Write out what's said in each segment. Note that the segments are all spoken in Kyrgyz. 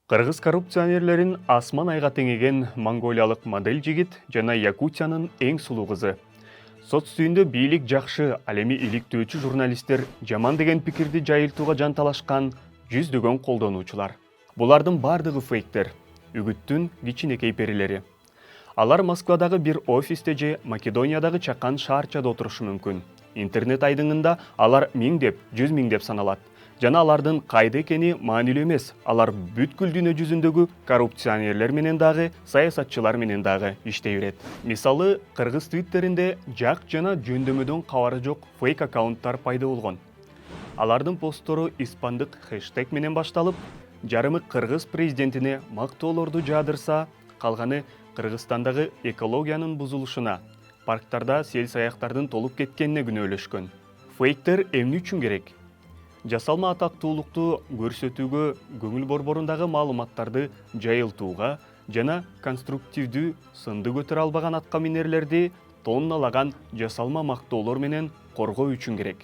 Кыргыз коррупционерлерин асман айга теңеген монголиялык модель жигит жана Якутиянын эң сулуу кызы. Соц түйүндө бийлик жакшы, ал эми иликтөөчү журналисттер жаман деген пикирди жайылтууга жанталашкан жүздөгөн колдонуучулар. Булардын бардыгы фейктер, үгүттүн кичинекей перилери. Алар Москвадагы бир офисте же Македониядагы чакан шаарчада отурушу мүмкүн. Интернет айдыңында алар миңдеп, жүз миңдеп саналат. Жана алардын кайда экени маанилүү эмес. Алар бүткүл дүйнө жүзүндөгү коррупционерлер менен дагы, саясатчылар менен дагы иштей берет. Мисалы, кыргыз твиттеринде жак жана жөндөмөдөн кабары жок фейк аккаунттар пайда болгон. Алардын посттору испандык хэштег менен башталып, жарымы кыргыз президентине мактоолорду жаадырса, калганы Кыргызстандагы экологиянын бузулушуна, парктарда сел саяктардын толуп кеткенине күнөөлөшкөн. Фейктер эмне үчүн керек? Жасалма атактуулукту көрсөтүүгө, көңүл борборундагы маалыматтарды жайылтууга жана конструктивдүү сынды көтөрө албаган атка минерлерди тонналаган жасалма мактоолор менен коргоо үчүн керек.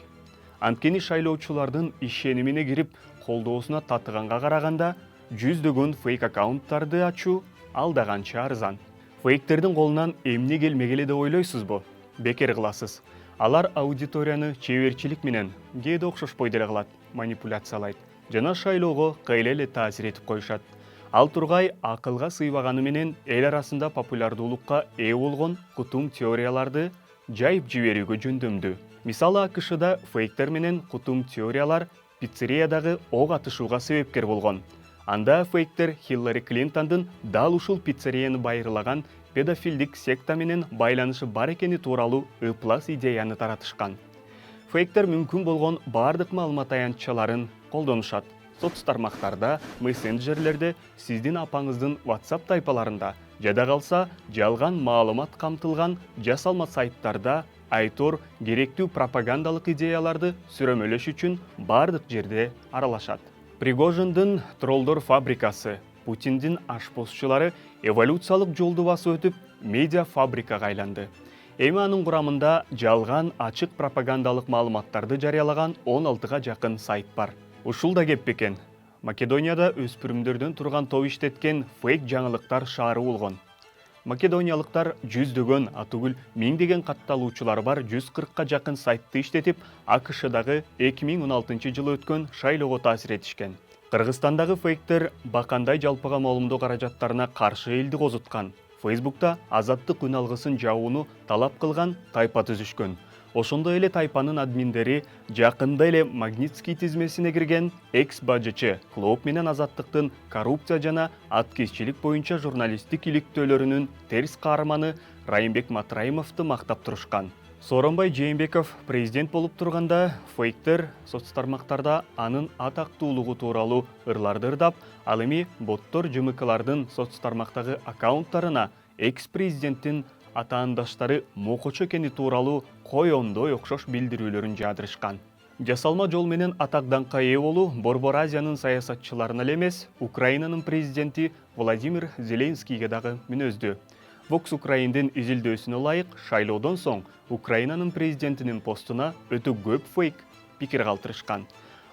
Анткени шайлоочулардын ишенимине кирип, колдоосуна татыганга караганда, жүздөгөн фейк аккаунттарды ачуу алда канча арзан. Фейктердин колунан эмне келмегеле деп ойлойсузбу? Бекер кыласыз. Алар аудиторияны чеберчилик менен кээде окшошпой деле кылат, манипуляциялайт жана шайлоого кыйла эле таасир этип коюшат. Ал тургай акылга сыйбаганы менен эл арасында популярдуулукка ээ болгон кутум теорияларды жайып жиберүүгө жөндөмдүү. Мисалы, АКШда фейктер менен кутум теориялар пиццериядагы ок атышууга себепкер болгон. Анда фейктер Хиллари Клинтондун дал ушул пиццерияны байырлаган педофилдик секта менен байланышы бар экени тууралуу ыплас идеяны таратышкан. Фейктер мүмкүн болгон бардык маалымат аянтчаларын колдонушат. Соц тармактарда, мессенджерлерде, сиздин апаңыздын WhatsApp тайпаларында, жада калса жалган маалымат камтылган жасалма сайттарда айтор керектүү пропагандалык идеяларды сүрөмөлөш үчүн бардык жерде аралашат. Пригожиндин троллдор фабрикасы, Путиндин ашпозчулары эволюциялык жолду басып өтүп, медиа фабрикага айланды. Эми анын курамында жалган ачык пропагандалык маалыматтарды жарыялаган 16га жакын сайт бар. Ушул да кеп бекен. Македонияда өспүрүмдөрдөн турган топ иштеткен фейк жаңылыктар шаары болгон. Македониялыктар жүздөгөн, атүгүл миңдеген катталуучулары бар 140га жакын сайтты иштетип, АКШдагы 2016 жылы өткөн шайлоого таасир этишкен. Кыргызстандагы фейктер бакандай жалпыга маалымдоо каражаттарына каршы элди козуткан. Фейсбукта азаттык үн алгысын жабууну талап кылган тайпа түзүшкөн. Ошондой эле тайпанын админдери жакында эле Магнитский тизмесине кирген экс-бажычы Клоп менен азаттыктын коррупция жана аткезчилик боюнча журналисттик иликтөөлөрүнүн терс каарманы Райымбек Матраимовду мактап турушкан. Сооронбай Жээнбеков президент болуп турганда, фейктер соц тармактарда анын атактуулугу тууралуу ырларды ырдап, ал эми боттор ЖМКлардын соц тармактагы аккаунттарына экс-президенттин атаандаштары мокочу экени тууралуу коёндой окшош билдирүүлөрүн жаадырышкан. Жасалма жол менен атак даңкка ээ болуу Борбор Азиянын саясатчыларына эле эмес, Украинанын президенти Владимир Зеленскийге дагы мүнөздүү. Vox Украиндин изилдөөсүнө ылайык, шайлоодон соң Украинанын президентинин постуна өтө көп фейк пикир калтырышкан.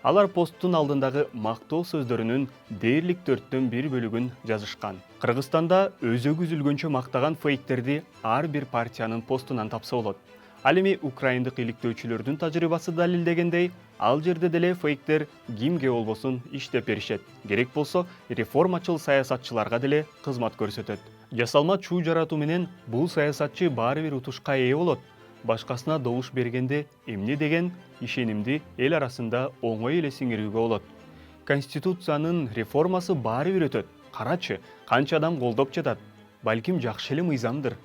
Алар посттун алдындагы мактоо сөздөрүнүн дээрлик 1/4 бөлүгүн жазышкан. Кыргызстанда өзөгү үзүлгөнчө мактаган фейктерди ар бир партиянын постунан тапса болот. Ал эми украиндык иликтөөчүлөрдүн тажрыйбасы далилдегендей, ал жерде деле фейктер кимге болбосун иштеп беришет. Керек болсо, реформачыл саясатчыларга деле кызмат көрсөтөт. Жасалма чуу жаратуу менен бул саясатчы баары бир утушка ээ болот. Башкасына добуш бергенде эмне деген ишенимди эл арасында оңой эле сиңирүүгө болот. Конституциянын реформасы баары бир өтөт. Карачы, канча адам колдоп жатат. Балким жакшы эле мыйзамдыр.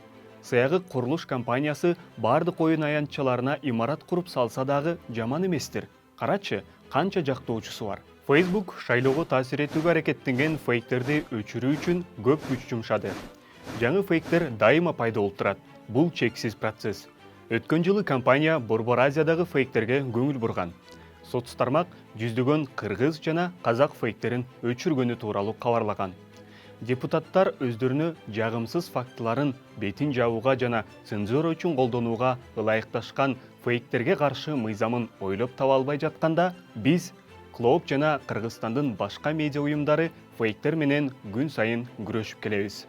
Саягы курулуш компаниясы бардык оюн аянтчаларына имарат куруп салса дагы жаман эместир. Карачы, канча жактоочусу бар. Facebook шайлоого таасир этүүгө аракеттенген фейктерди өчүрүү үчүн көп күч жумшады. Жаңы фейктер дайыма пайда болуп турат. Бул чексиз процесс. Өткөн жылы компания Борбор Азиядагы фейктерге көңүл бурган. Соц тармак жүздөгөн кыргыз жана казак фейктерин өчүргөнү тууралуу кабарлаган. Депутаттар өздөрүнө жагымсыз фактыларын бетин жабууга жана цензура үчүн колдонууга ылайыкташкан фейктерге каршы мыйзамын ойлоп таба албай жатканда, биз Клоук жана Кыргызстандын башка медиа уюмдары фейктер менен күн сайын күрөшүп келебиз.